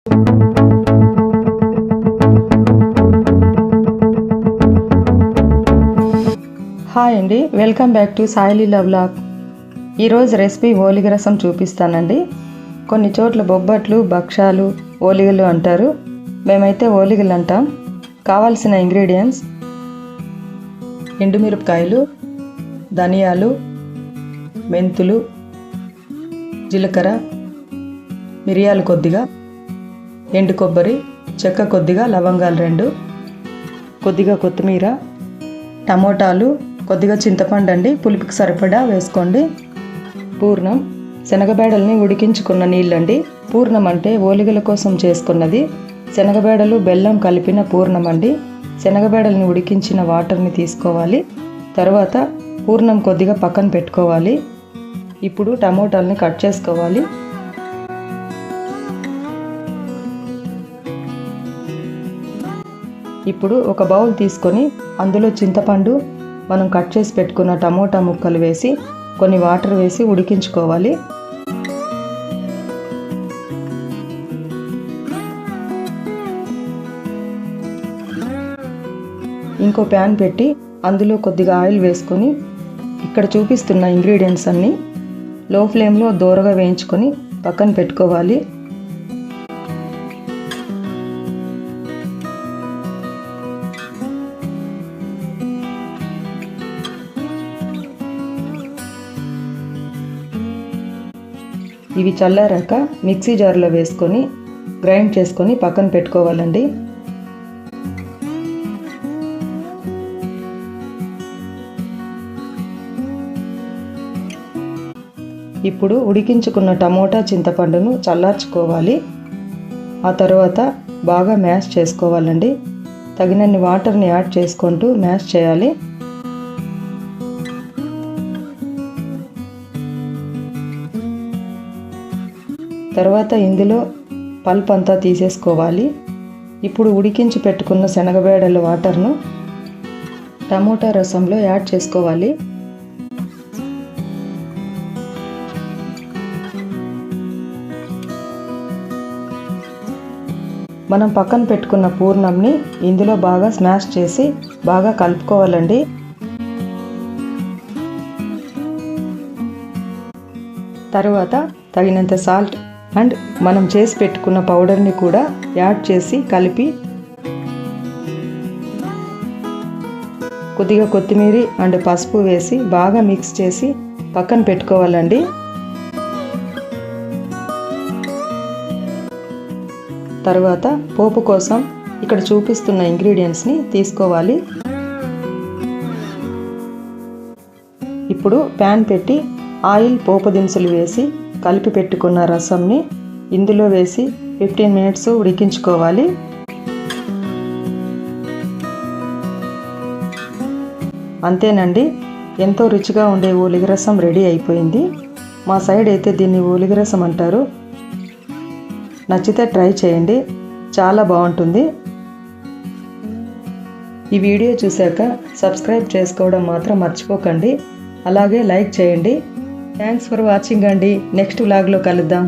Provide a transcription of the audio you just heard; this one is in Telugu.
హాయ్ అండి, welcome back to Sai Leela vlog. ఈరోజు రెసిపీ ఓలిగ రసం చూపిస్తానండి. కొన్ని చోట్ల బొబ్బట్లు, భక్షాలు, ఓలిగలు అంటారు. మేమైతే ఓలిగలు అంటాం. కావాల్సిన ఇంగ్రీడియంట్స్: ఎండుమిరపకాయలు, ధనియాలు, మెంతులు, జీలకర్ర, మిరియాలు కొద్దిగా, ఎండు కొబ్బరి, చెక్క కొద్దిగా, లవంగాలు 2, కొద్దిగా కొత్తిమీర, టమోటాలు, కొద్దిగా చింతపండు అండి, పులుపుకి సరిపడా వేసుకోండి. పూర్ణం, శనగబేడల్ని ఉడికించుకున్న నీళ్ళండి. పూర్ణం అంటే ఓలిగల కోసం చేసుకున్నది. శనగబేడలు, బెల్లం కలిపిన పూర్ణం అండి. శనగబేడల్ని ఉడికించిన వాటర్ని తీసుకోవాలి. తర్వాత పూర్ణం కొద్దిగా పక్కన పెట్టుకోవాలి. ఇప్పుడు టమోటాలని కట్ చేసుకోవాలి. ఇప్పుడు ఒక బౌల్ తీసుకొని అందులో చింతపండు, మనం కట్ చేసి పెట్టుకున్న టమోటా ముక్కలు వేసి కొన్ని వాటర్ వేసి ఉడికించుకోవాలి. ఇంకో ప్యాన్ పెట్టి అందులో కొద్దిగా ఆయిల్ వేసుకొని ఇక్కడ చూపిస్తున్న ఇంగ్రీడియంట్స్ అన్నీ లో ఫ్లేమ్లో దోరగా వేయించుకొని పక్కన పెట్టుకోవాలి. ఇవి చల్లారాక మిక్సీ జార్లో వేసుకొని గ్రైండ్ చేసుకొని పక్కన పెట్టుకోవాలండి. ఇప్పుడు ఉడికించుకున్న టమోటా, చింతపండును చల్లార్చుకోవాలి. ఆ తర్వాత బాగా మ్యాష్ చేసుకోవాలండి. తగినన్ని వాటర్ని యాడ్ చేసుకుంటూ మ్యాష్ చేయాలి. తర్వాత ఇందులో పల్ప్ అంతా తీసేసుకోవాలి. ఇప్పుడు ఉడికించి పెట్టుకున్న శనగబేడల వాటర్ను టమోటా రసంలో యాడ్ చేసుకోవాలి. మనం పక్కన పెట్టుకున్న పూర్ణంని ఇందులో బాగా స్మాష్ చేసి బాగా కలుపుకోవాలండి. తర్వాత తగినంత సాల్ట్ అండ్ మనం చేసి పెట్టుకున్న పౌడర్ని కూడా యాడ్ చేసి కలిపి కొద్దిగా కొత్తిమీర అండ్ పసుపు వేసి బాగా మిక్స్ చేసి పక్కన పెట్టుకోవాలండి. తర్వాత పోపు కోసం ఇక్కడ చూపిస్తున్న ఇంగ్రీడియంట్స్ని తీసుకోవాలి. ఇప్పుడు ప్యాన్ పెట్టి ఆయిల్, పోపు దినుసులు వేసి కలిపి పెట్టుకున్న రసంని ఇందులో వేసి 15 మినిట్స్ ఉడికించుకోవాలి. అంతేనండి, ఎంతో రుచిగా ఉండే ఓలిగ రసం రెడీ అయిపోయింది. మా సైడ్ అయితే దీన్ని ఓలిగ రసం అంటారు. నచ్చితే ట్రై చేయండి, చాలా బాగుంటుంది. ఈ వీడియో చూశాక సబ్స్క్రైబ్ చేసుకోవడం మాత్రం మర్చిపోకండి. అలాగే లైక్ చేయండి. థ్యాంక్స్ ఫర్ వాచింగ్ అండి. నెక్స్ట్ వ్లాగ్లో కలుద్దాం.